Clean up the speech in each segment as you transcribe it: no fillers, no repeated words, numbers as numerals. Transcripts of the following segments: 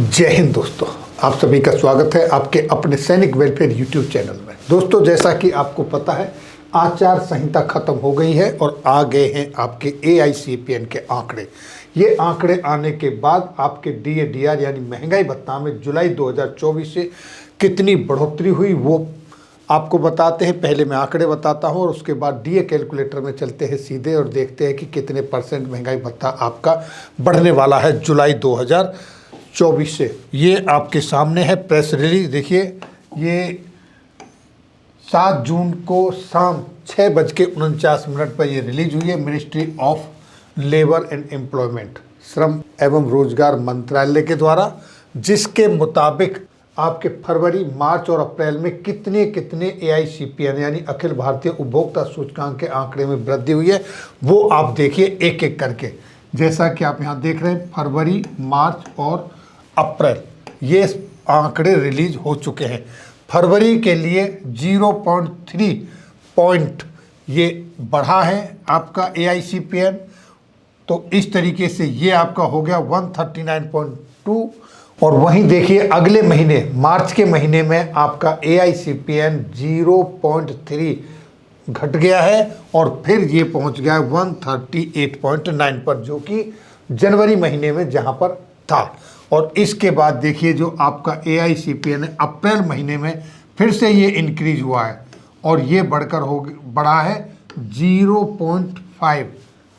जय हिंद दोस्तों, आप सभी का स्वागत है आपके अपने सैनिक वेलफेयर यूट्यूब चैनल में। दोस्तों, जैसा कि आपको पता है, आचार संहिता खत्म हो गई है और आ गए हैं आपके AICPN के आंकड़े। ये आंकड़े आने के बाद आपके DA/DR यानी महंगाई भत्ता में जुलाई 2024 से कितनी बढ़ोतरी हुई वो आपको बताते हैं। पहले मैं आंकड़े बताता हूं और उसके बाद DA कैलकुलेटर में चलते हैं सीधे और देखते हैं कि कितने % महंगाई भत्ता आपका बढ़ने वाला है जुलाई 2024 से। ये आपके सामने है प्रेस रिलीज। देखिए, ये 7 जून को शाम 6:49 पर ये रिलीज हुई है ministry of labour and employment, श्रम एवं रोजगार मंत्रालय के द्वारा, जिसके मुताबिक आपके फरवरी, मार्च और अप्रैल में कितने AICPN यानी अखिल भारतीय उपभोक्ता सूचकांक के आंकड़े में वृद्धि हुई है वो आप देखिए एक एक करके। जैसा कि आप यहाँ देख रहे हैं, फरवरी, मार्च और अप्रैल ये आंकड़े रिलीज हो चुके हैं। फरवरी के लिए 0.3 पॉइंट ये बढ़ा है आपका AICPN। तो इस तरीके से ये आपका हो गया 139.2। और वहीं देखिए अगले महीने मार्च के महीने में आपका AICPN 0.3 घट गया है और फिर ये पहुंच गया है 138.9 पर, जो कि जनवरी महीने में जहां पर था। और इसके बाद देखिए जो आपका AICPN है, अप्रैल महीने में फिर से ये इंक्रीज हुआ है और ये बढ़कर बढ़ा है 0.5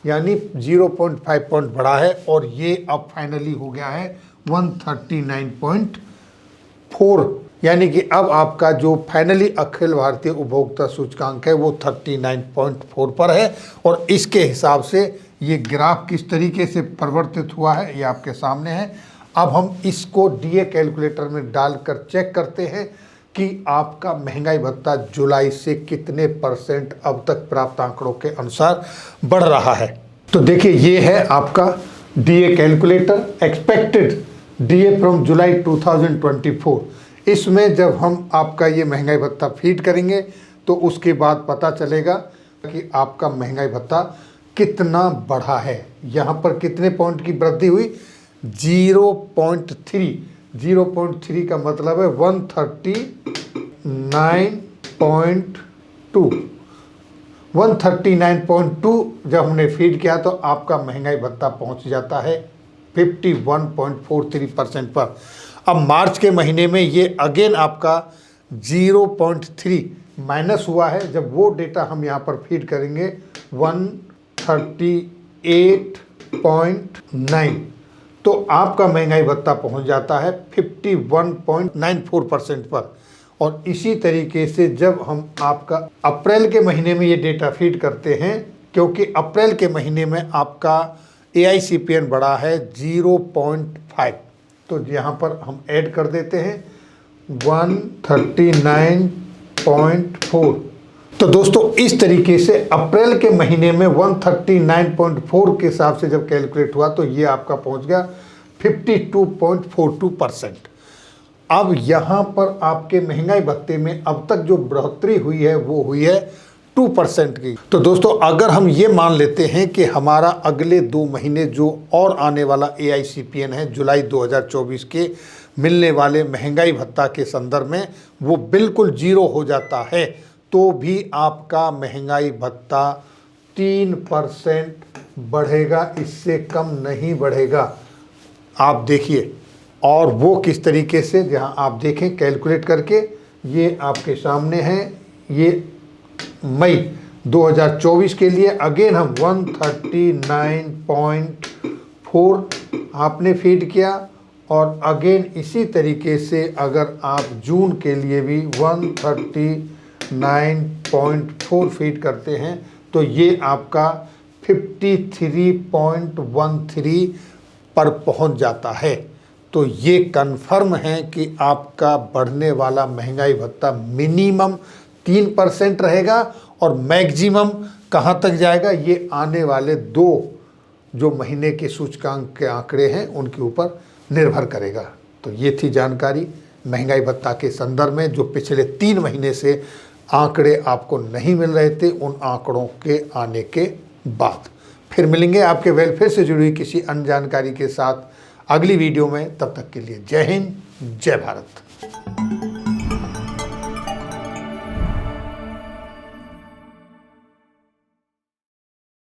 यानी 0.5 पॉइंट बढ़ा है और ये अब फाइनली हो गया है 139.4, यानी कि अब आपका जो फाइनली अखिल भारतीय उपभोक्ता सूचकांक है वो 39.4 पर है। और इसके हिसाब से ये ग्राफ किस तरीके से परिवर्तित हुआ है ये आपके सामने है। अब हम इसको DA कैलकुलेटर में डालकर चेक करते हैं कि आपका महंगाई भत्ता जुलाई से कितने % अब तक प्राप्त आंकड़ों के अनुसार बढ़ रहा है। तो देखिए, ये है आपका DA calculator, expected DA from जुलाई 2024। इसमें जब हम आपका ये महंगाई भत्ता फीड करेंगे तो उसके बाद पता चलेगा कि आपका महंगाई भत्ता कितना बढ़ा है। यहाँ पर कितने पॉइंट की वृद्धि हुई? 0.3। 0.3 का मतलब है 139.2। 139.2 जब हमने फीड किया तो आपका महंगाई भत्ता पहुंच जाता है 51.43% पर। अब मार्च के महीने में ये अगेन आपका 0.3 माइनस हुआ है। जब वो डेटा हम यहाँ पर फीड करेंगे 138.9 तो आपका महंगाई भत्ता पहुंच जाता है 51.94% पर। और इसी तरीके से जब हम आपका अप्रैल के महीने में ये डेटा फीड करते हैं, क्योंकि अप्रैल के महीने में आपका AICPN बढ़ा है 0.5, तो यहाँ पर हम ऐड कर देते हैं 139.4। तो दोस्तों, इस तरीके से अप्रैल के महीने में 139.4 के हिसाब से जब कैलकुलेट हुआ तो ये आपका पहुँच गया 52.42%। अब यहाँ पर आपके महंगाई भत्ते में अब तक जो बढ़ोतरी हुई है वो हुई है 2% की। तो दोस्तों, अगर हम ये मान लेते हैं कि हमारा अगले 2 महीने जो और आने वाला AICPN है जुलाई 2024 के मिलने वाले महंगाई भत्ता के संदर्भ में वो बिल्कुल 0 हो जाता है, तो भी आपका महंगाई भत्ता 3% बढ़ेगा, इससे कम नहीं बढ़ेगा। आप देखिए, और वो किस तरीके से, जहां आप देखें कैलकुलेट करके, ये आपके सामने है। ये मई 2024 के लिए अगेन हम 139.4 आपने फीड किया और अगेन इसी तरीके से अगर आप जून के लिए भी 139.4 फीड करते हैं तो ये आपका 53.13 पर पहुंच जाता है। तो ये कन्फर्म है कि आपका बढ़ने वाला महंगाई भत्ता मिनिमम 3% रहेगा और मैक्सिमम कहाँ तक जाएगा ये आने वाले 2 जो महीने के सूचकांक के आंकड़े हैं उनके ऊपर निर्भर करेगा। तो ये थी जानकारी महंगाई भत्ता के संदर्भ में, जो पिछले 3 महीने से आंकड़े आपको नहीं मिल रहे थे, उन आंकड़ों के आने के बाद। फिर मिलेंगे आपके वेलफेयर से जुड़ी किसी अन्य जानकारी के साथ। अगली वीडियो में। तब तक के लिए जय हिंद, जय भारत।